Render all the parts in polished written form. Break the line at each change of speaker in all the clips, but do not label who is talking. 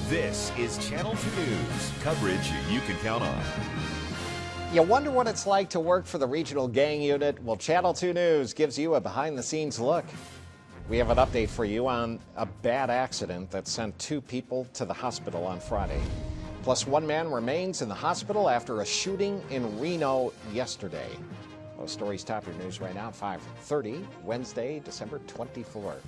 This is Channel 2 News, coverage you can count on.
You wonder what it's like to work for the regional gang unit? Well, Channel 2 News gives you a behind-the-scenes look. We have an update for you on a bad accident that sent 2 people to the hospital on Friday. Plus, 1 man remains in the hospital after a shooting in Reno yesterday. Those stories top your news right now at 5:30, Wednesday, December 24th.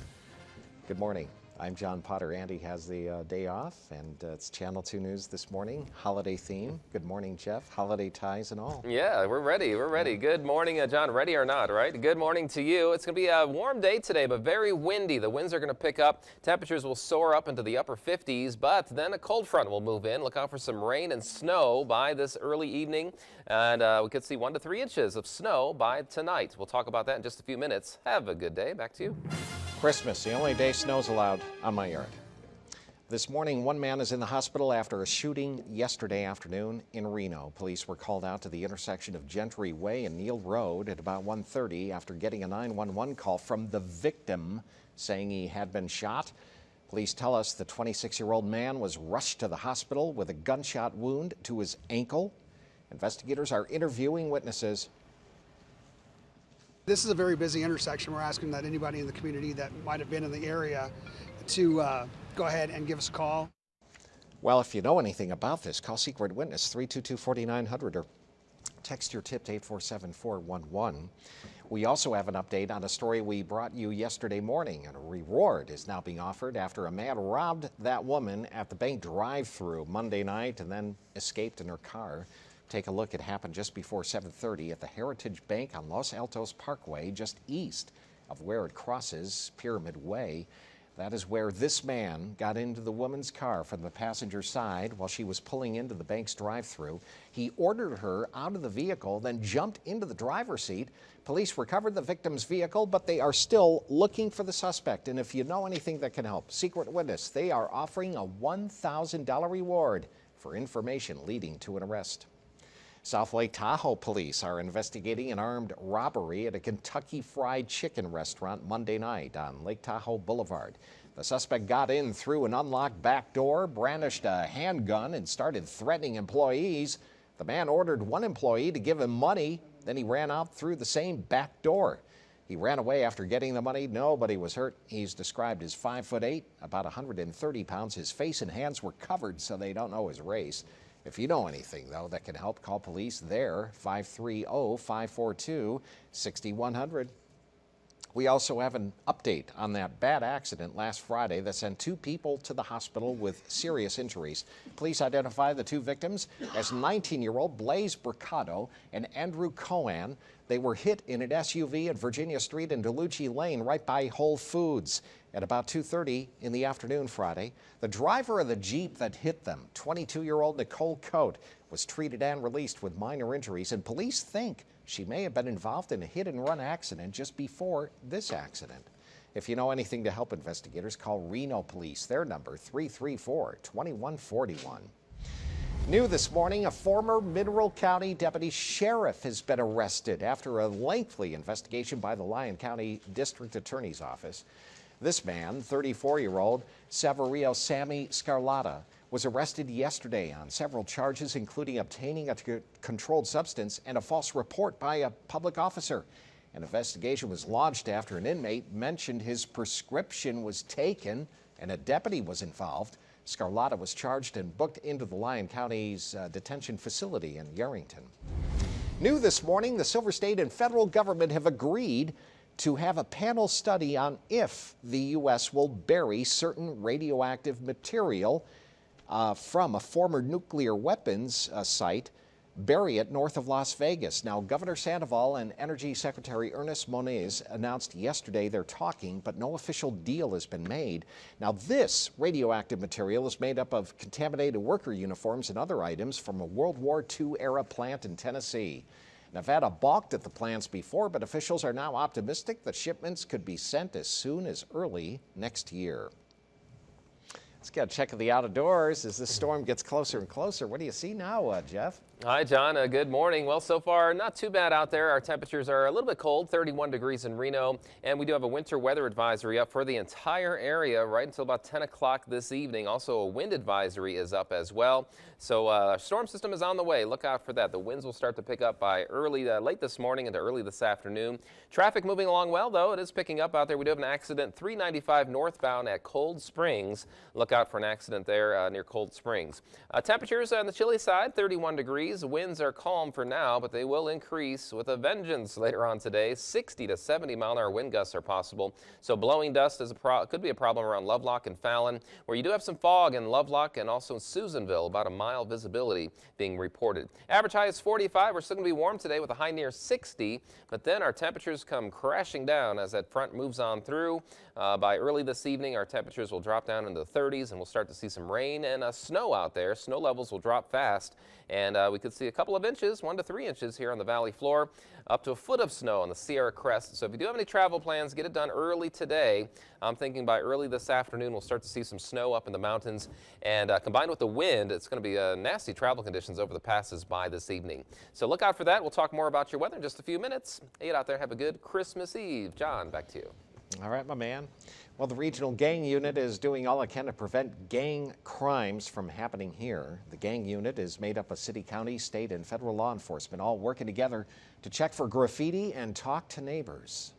Good morning. I'm John Potter. Andy has the day off, and it's Channel 2 News this morning. Holiday theme. Good morning, Jeff. Holiday ties and all.
Yeah, we're ready. We're ready. Good morning, John. Ready or not, right? Good morning to you. It's going to be a warm day today, but very windy. The winds are going to pick up. Temperatures will soar up into the upper 50s, but then a cold front will move in. Look out for some rain and snow by this early evening, and we could see 1 to 3 inches of snow by tonight. We'll talk about that in just a few minutes. Have a good day. Back to you.
Christmas, the only day snow's allowed on my yard. This morning, 1 man is in the hospital after a shooting yesterday afternoon in Reno. Police were called out to the intersection of Gentry Way and Neal Road at about 1:30 after getting a 911 call from the victim saying he had been shot. Police tell us the 26-year-old man was rushed to the hospital with a gunshot wound to his ankle. Investigators are interviewing witnesses.
This is a very busy intersection. We're asking that anybody in the community that might have been in the area to go ahead and give us a call.
Well, if you know anything about this, call Secret Witness 322-4900 or text your tip to 847-411. We also have an update on a story we brought you yesterday morning, and a reward is now being offered after a man robbed that woman at the bank drive-thru Monday night and then escaped in her car. Take a look. It happened just before 7:30 at the Heritage Bank on Los Altos Parkway, just east of where it crosses Pyramid Way. That is where this man got into the woman's car from the passenger side while she was pulling into the bank's drive-thru. He ordered her out of the vehicle, then jumped into the driver's seat. Police recovered the victim's vehicle, but they are still looking for the suspect. And if you know anything that can help, Secret Witness, they are offering a $1,000 reward for information leading to an arrest. South Lake Tahoe police are investigating an armed robbery at a Kentucky Fried Chicken restaurant Monday night on Lake Tahoe Boulevard. The suspect got in through an unlocked back door, brandished a handgun, and started threatening employees. The man ordered one employee to give him money, then he ran out through the same back door. He ran away after getting the money. Nobody was hurt. He's described as 5'8", about 130 pounds. His face and hands were covered, so they don't know his race. If you know anything, though, that can help, call police there, 530-542-6100. We also have an update on that bad accident last Friday that sent 2 people to the hospital with serious injuries. Police identify the 2 victims as 19-year-old Blaze Bricado and Andrew Cohen. They were hit in an SUV at Virginia Street and DeLucci Lane right by Whole Foods at about 2:30 in the afternoon Friday. The driver of the Jeep that hit them, 22-year-old Nicole Coate, was treated and released with minor injuries, and police think she may have been involved in a hit-and-run accident just before this accident. If you know anything to help investigators, call Reno Police. Their number, 334-2141. New this morning, a former Mineral County deputy sheriff has been arrested after a lengthy investigation by the Lyon County District Attorney's Office. This man, 34-year-old Saverio Sammy Scarlata, was arrested yesterday on several charges, including obtaining a controlled substance and a false report by a public officer. An investigation was launched after an inmate mentioned his prescription was taken and a deputy was involved. Scarlata was charged and booked into the Lyon County's detention facility in Yerington. New this morning, the Silver State and federal government have agreed to have a panel study on if the U.S. will bury certain radioactive material from a former nuclear weapons site, bury it north of Las Vegas. Now, Governor Sandoval and Energy Secretary Ernest Moniz announced yesterday they're talking, but no official deal has been made. Now, this radioactive material is made up of contaminated worker uniforms and other items from a World War II-era plant in Tennessee. Nevada balked at the plans before, but officials are now optimistic that shipments could be sent as soon as early next year. Let's get a check of the outdoors as this storm gets closer and closer. What do you see now, Jeff?
Hi, John. Good morning. Well, so far, not too bad out there. Our temperatures are a little bit cold, 31 degrees in Reno, and we do have a winter weather advisory up for the entire area right until about 10 o'clock this evening. Also, a wind advisory is up as well. So, our storm system is on the way. Look out for that. The winds will start to pick up by late this morning into early this afternoon. Traffic moving along well, though. It is picking up out there. We do have an accident 395 northbound at Cold Springs. Look out for an accident there near Cold Springs. Temperatures on the chilly side, 31 degrees. Winds are calm for now, but they will increase with a vengeance later on today. 60 to 70 mile-an-hour wind gusts are possible. So blowing dust is could be a problem around Lovelock and Fallon, where you do have some fog in Lovelock and also in Susanville, about a mile visibility being reported. Average high is 45. We're still going to be warm today with a high near 60, but then our temperatures come crashing down as that front moves on through. By early this evening, our temperatures will drop down into the 30s, and we'll start to see some rain and snow out there. Snow levels will drop fast, and we could see a couple of inches, 1 to 3 inches here on the valley floor, up to a foot of snow on the Sierra Crest. So if you do have any travel plans, get it done early today. I'm thinking by early this afternoon, we'll start to see some snow up in the mountains, and combined with the wind, it's going to be nasty travel conditions over the passes by this evening. So look out for that. We'll talk more about your weather in just a few minutes. Hey, get out there. Have a good Christmas Eve. John, back to you.
All right, my man. Well, the Regional Gang Unit is doing all it can to prevent gang crimes from happening here. The Gang Unit is made up of city, county, state, and federal law enforcement, all working together to check for graffiti and talk to neighbors.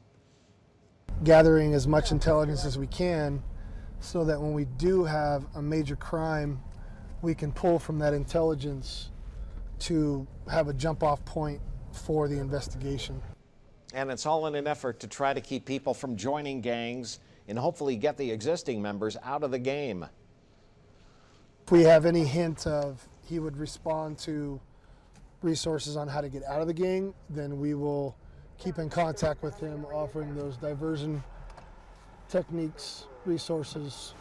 Gathering as much intelligence as we can so that when we do have a major crime, we can pull from that intelligence to have a jump-off point for the investigation.
And it's all in an effort to try to keep people from joining gangs and hopefully get the existing members out of the game.
If we have any hint of he would respond to resources on how to get out of the gang, then we will keep in contact with him, offering those diversion techniques, resources.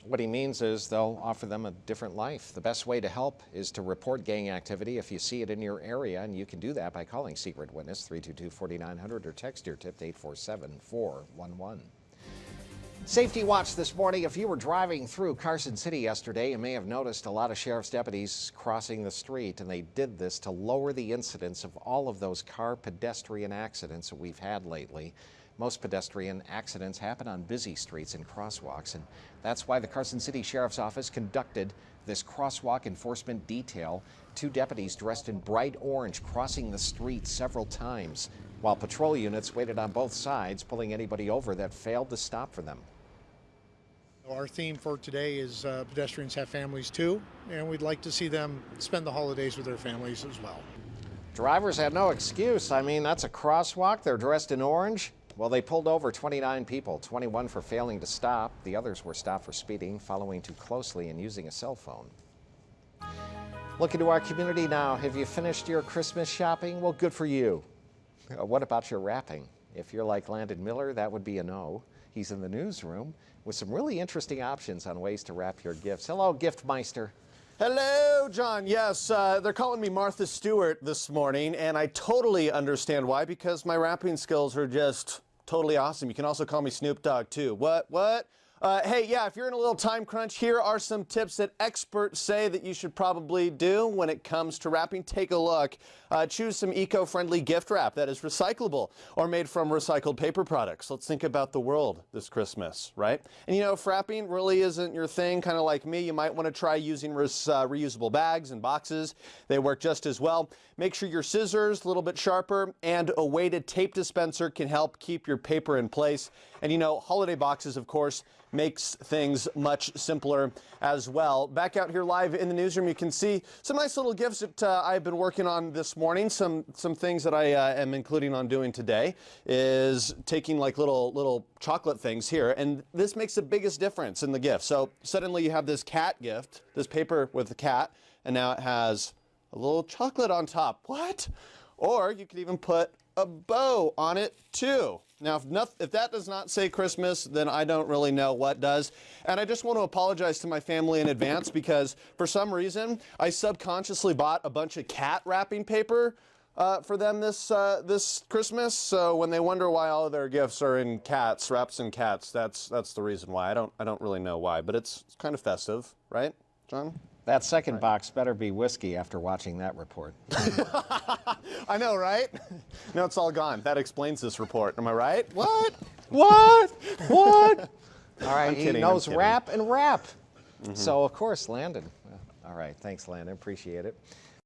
What he means is they'll offer them a different life. The best way to help is to report gang activity if you see it in your area, and you can do that by calling Secret Witness 322-4900 or text your tip to 847-411. Safety watch this morning. If you were driving through Carson City yesterday, you may have noticed a lot of sheriff's deputies crossing the street, and they did this to lower the incidence of all of those car pedestrian accidents that we've had lately. Most pedestrian accidents happen on busy streets and crosswalks, and that's why the Carson City Sheriff's Office conducted this crosswalk enforcement detail. 2 deputies dressed in bright orange crossing the street several times, while patrol units waited on both sides, pulling anybody over that failed to stop for them.
Our theme for today is pedestrians have families too, and we'd like to see them spend the holidays with their families as well.
Drivers had no excuse. I mean, that's a crosswalk. They're dressed in orange. Well, they pulled over 29 people, 21 for failing to stop. The others were stopped for speeding, following too closely, and using a cell phone. Looking to our community now. Have you finished your Christmas shopping? Well, good for you. What about your wrapping? If you're like Landon Miller, that would be a no. He's in the newsroom with some really interesting options on ways to wrap your gifts. Hello, Giftmeister.
Hello, John. Yes, they're calling me Martha Stewart this morning, and I totally understand why, because my rapping skills are just totally awesome. You can also call me Snoop Dogg, too. What? Hey, yeah, if you're in a little time crunch, here are some tips that experts say that you should probably do when it comes to wrapping. Take a look. Choose some eco-friendly gift wrap that is recyclable or made from recycled paper products. Let's think about the world this Christmas, right? And you know, if wrapping really isn't your thing, kind of like me, you might want to try using reusable bags and boxes. They work just as well. Make sure your scissors a little bit sharper, and a weighted tape dispenser can help keep your paper in place. And you know, holiday boxes, of course, makes things much simpler as well. Back out here live in the newsroom, you can see some nice little gifts that I've been working on this morning. Some things that I am including on doing today is taking like little chocolate things here, and this makes the biggest difference in the gift. So suddenly you have this cat gift, this paper with the cat, and now it has a little chocolate on top. What? Or you could even put a bow on it too. Now, if that does not say Christmas, then I don't really know what does. And I just want to apologize to my family in advance, because for some reason, I subconsciously bought a bunch of cat wrapping paper for them this Christmas. So when they wonder why all of their gifts are in cats, wraps in cats, that's the reason why. I don't really know why, but it's kind of festive, right, John?
That second box better be whiskey after watching that report.
I know, right? No, it's all gone. That explains this report. Am I right? What?
What? What? All right,
I'm
he
kidding,
knows
I'm kidding.
rap and rap. So, of course, Landon. All right, thanks, Landon. Appreciate it.